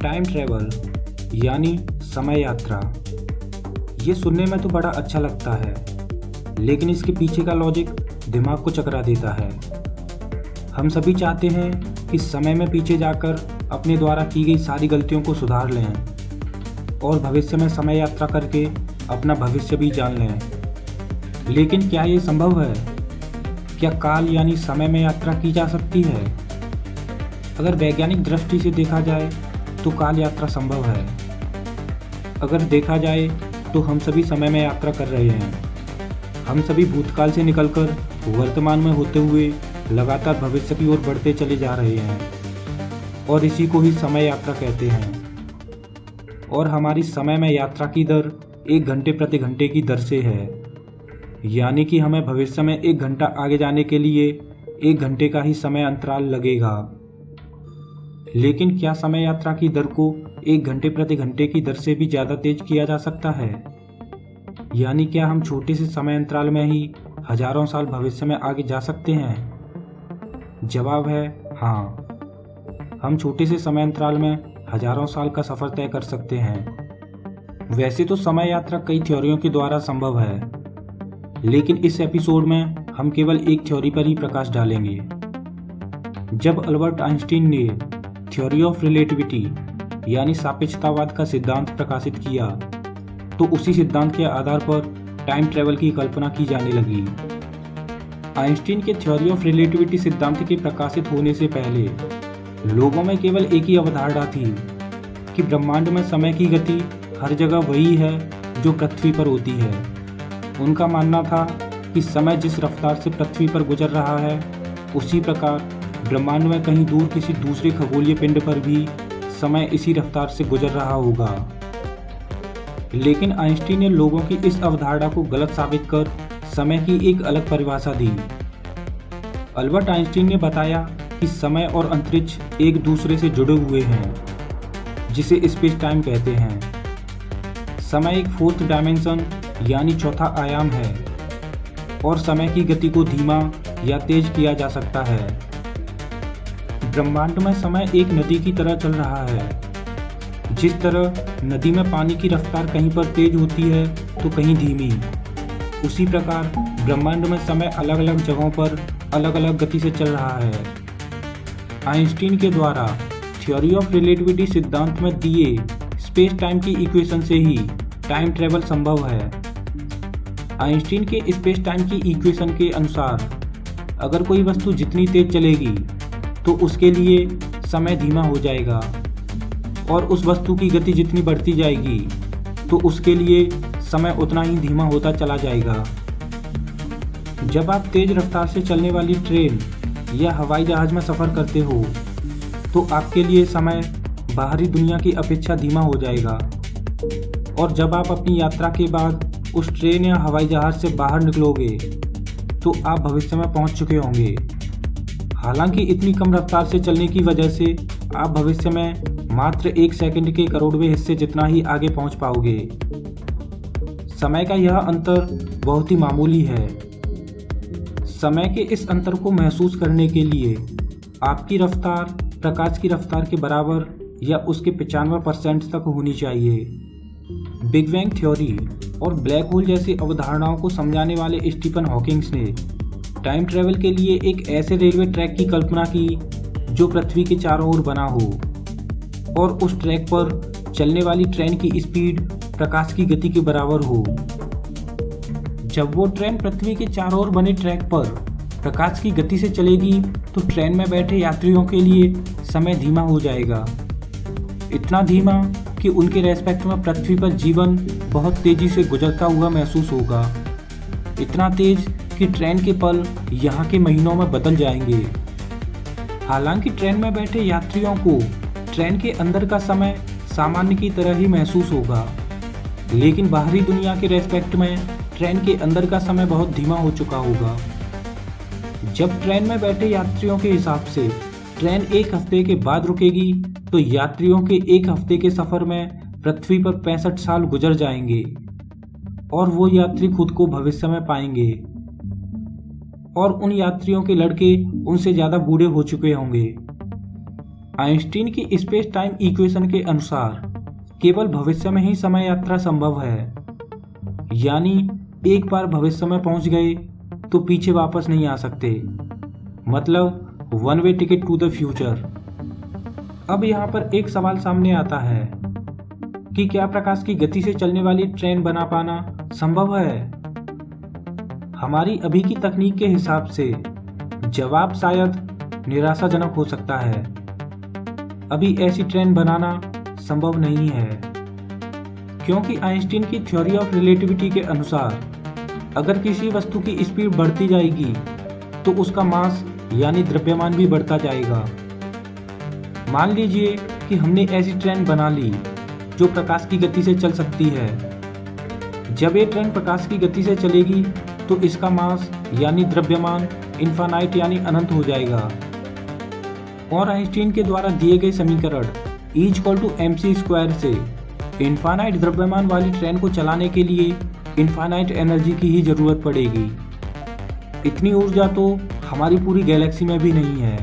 Time travel यानी समय यात्रा। ये सुनने में तो बड़ा अच्छा लगता है, लेकिन इसके पीछे का लॉजिक दिमाग को चकरा देता है। हम सभी चाहते हैं कि समय में पीछे जाकर अपने द्वारा की गई सारी गलतियों को सुधार लें और भविष्य में समय यात्रा करके अपना भविष्य भी जान लें। लेकिन क्या ये संभव है? क्या काल यानी समय में यात्रा की जा सकती है? अगर वैज्ञानिक दृष्टि से देखा जाए तो काल यात्रा संभव है। अगर देखा जाए तो हम सभी समय में यात्रा कर रहे हैं। हम सभी भूतकाल से निकलकर वर्तमान में होते हुए लगातार भविष्य की ओर बढ़ते चले जा रहे हैं और इसी को ही समय यात्रा कहते हैं। और हमारी समय में यात्रा की दर 1 घंटे प्रति घंटे की दर से है, यानी कि हमें भविष्य में 1 घंटा आगे जाने के लिए 1 घंटे का ही समय अंतराल लगेगा। लेकिन क्या समय यात्रा की दर को 1 घंटे प्रति घंटे की दर से भी ज़्यादा तेज किया जा सकता है? यानी क्या हम छोटे से समय अंतराल में ही हजारों साल भविष्य में आगे जा सकते हैं? जवाब है हाँ। हम छोटे से समय अंतराल में हजारों साल का सफ़र तय कर सकते हैं। वैसे तो समय यात्रा कई थ्योरियों के द्वारा संभव है, लेकिन इस एपिसोड में हम केवल एक थ्योरी पर ही प्रकाश डालेंगे। जब अल्बर्ट आइंस्टीन ने थ्योरी ऑफ रिलेटिविटी यानी सापेक्षतावाद का सिद्धांत प्रकाशित किया, तो उसी सिद्धांत के आधार पर टाइम ट्रैवल की कल्पना की जाने लगी। आइंस्टीन के थ्योरी ऑफ रिलेटिविटी सिद्धांत के प्रकाशित होने से पहले लोगों में केवल एक ही अवधारणा थी कि ब्रह्मांड में समय की गति हर जगह वही है जो पृथ्वी पर होती है। उनका मानना था कि समय जिस रफ्तार से पृथ्वी पर गुजर रहा है, उसी प्रकार ब्रह्मांड में कहीं दूर किसी दूसरे खगोलीय पिंड पर भी समय इसी रफ्तार से गुजर रहा होगा। लेकिन आइंस्टीन ने लोगों की इस अवधारणा को गलत साबित कर समय की एक अलग परिभाषा दी। अल्बर्ट आइंस्टीन ने बताया कि समय और अंतरिक्ष एक दूसरे से जुड़े हुए हैं, जिसे स्पेस टाइम कहते हैं। समय एक 4th डायमेंशन यानी चौथा आयाम है और समय की गति को धीमा या तेज किया जा सकता है। ब्रह्मांड में समय एक नदी की तरह चल रहा है। जिस तरह नदी में पानी की रफ्तार कहीं पर तेज होती है तो कहीं धीमी, उसी प्रकार ब्रह्मांड में समय अलग अलग जगहों पर अलग अलग गति से चल रहा है। आइंस्टीन के द्वारा थ्योरी ऑफ रिलेटिविटी सिद्धांत में दिए स्पेस टाइम की इक्वेशन से ही टाइम ट्रैवल संभव है। आइंस्टीन के स्पेस टाइम की इक्वेशन के अनुसार अगर कोई वस्तु जितनी तेज चलेगी तो उसके लिए समय धीमा हो जाएगा, और उस वस्तु की गति जितनी बढ़ती जाएगी तो उसके लिए समय उतना ही धीमा होता चला जाएगा। जब आप तेज रफ्तार से चलने वाली ट्रेन या हवाई जहाज में सफ़र करते हो तो आपके लिए समय बाहरी दुनिया की अपेक्षा धीमा हो जाएगा, और जब आप अपनी यात्रा के बाद उस ट्रेन या हवाई जहाज से बाहर निकलोगे तो आप भविष्य में पहुंच चुके होंगे। हालांकि इतनी कम रफ्तार से चलने की वजह से आप भविष्य में मात्र 1 सेकंड के करोड़वें हिस्से जितना ही आगे पहुंच पाओगे। समय का यह अंतर बहुत ही मामूली है। समय के इस अंतर को महसूस करने के लिए आपकी रफ्तार प्रकाश की रफ्तार के बराबर या उसके 95% तक होनी चाहिए। बिग बैंग थ्योरी और ब्लैक होल जैसी अवधारणाओं को समझाने वाले स्टीफन हॉकिंग्स ने टाइम ट्रैवल के लिए एक ऐसे रेलवे ट्रैक की कल्पना की जो पृथ्वी के चारों ओर बना हो, और उस ट्रैक पर चलने वाली ट्रेन की स्पीड प्रकाश की गति के बराबर हो। जब वो ट्रेन पृथ्वी के चारों ओर बने ट्रैक पर प्रकाश की गति से चलेगी तो ट्रेन में बैठे यात्रियों के लिए समय धीमा हो जाएगा, इतना धीमा कि उनके रेस्पेक्ट में पृथ्वी पर जीवन बहुत तेजी से गुजरता हुआ महसूस होगा, इतना तेज कि ट्रेन के पल यहाँ के महीनों में बदल जाएंगे। हालांकि ट्रेन में बैठे यात्रियों को ट्रेन के अंदर का समय सामान्य की तरह ही महसूस होगा, लेकिन बाहरी दुनिया के रेस्पेक्ट में ट्रेन के अंदर का समय बहुत धीमा हो चुका होगा। जब ट्रेन में बैठे यात्रियों के हिसाब से ट्रेन 1 हफ्ते के बाद रुकेगी तो यात्रियों के 1 हफ्ते के सफ़र में पृथ्वी पर 65 साल गुजर जाएंगे, और वो यात्री खुद को भविष्य में पाएंगे, और उन यात्रियों के लड़के उनसे ज़्यादा बूढ़े हो चुके होंगे। आइंस्टीन की स्पेस टाइम इक्वेशन के अनुसार केवल भविष्य में ही समय यात्रा संभव है, यानी एक बार भविष्य में पहुंच गए तो पीछे वापस नहीं आ सकते, मतलब one way ticket to the future. अब यहाँ पर एक सवाल सामने आता है कि क्या प्रकाश की गति से चलने वाली ट्रेन बना पाना संभव है? हमारी अभी की तकनीक के हिसाब से जवाब शायद निराशाजनक हो सकता है। अभी ऐसी ट्रेन बनाना संभव नहीं है, क्योंकि आइंस्टीन की थ्योरी ऑफ रिलेटिविटी के अनुसार अगर किसी वस्तु की स्पीड बढ़ती जाएगी तो उसका मास यानी द्रव्यमान भी बढ़ता जाएगा। मान लीजिए कि हमने ऐसी ट्रेन बना ली जो प्रकाश की गति से चल सकती है। जब ये ट्रेन प्रकाश की गति से चलेगी तो इसका मास यानी द्रव्यमान इन्फानाइट यानी अनंत हो जाएगा और आइंस्टीन के द्वारा दिए गए समीकरण E=mc² से इन्फानाइट द्रव्यमान वाली ट्रेन को चलाने के लिए इन्फानाइट एनर्जी की ही जरूरत पड़ेगी। इतनी ऊर्जा तो हमारी पूरी गैलेक्सी में भी नहीं है।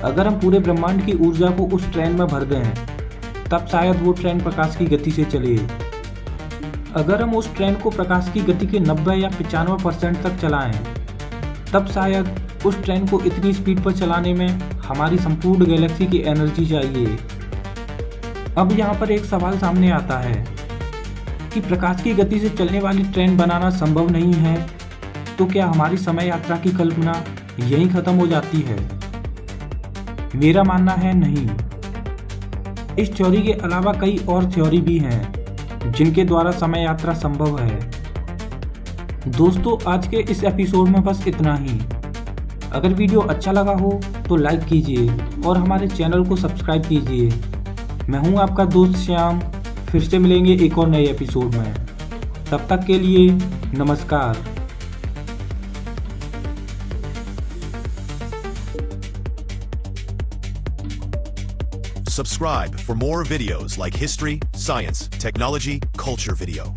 अगर हम पूरे ब्रह्मांड की ऊर्जा को उस ट्रेन में भर दें तब शायद वो ट्रेन प्रकाश की गति से चले। अगर हम उस ट्रेन को प्रकाश की गति के 90 या 95% तक चलाएं तब शायद उस ट्रेन को इतनी स्पीड पर चलाने में हमारी संपूर्ण गैलेक्सी की एनर्जी चाहिए। अब यहाँ पर एक सवाल सामने आता है कि प्रकाश की गति से चलने वाली ट्रेन बनाना संभव नहीं है, तो क्या हमारी समय यात्रा की कल्पना यहीं खत्म हो जाती है? मेरा मानना है नहीं। इस थ्योरी के अलावा कई और थ्योरी भी हैं जिनके द्वारा समय यात्रा संभव है। दोस्तों, आज के इस एपिसोड में बस इतना ही। अगर वीडियो अच्छा लगा हो तो लाइक कीजिए और हमारे चैनल को सब्सक्राइब कीजिए। मैं हूं आपका दोस्त श्याम। फिर से मिलेंगे एक और नए एपिसोड में। तब तक के लिए नमस्कार। Subscribe for more videos like history, science, technology, culture video.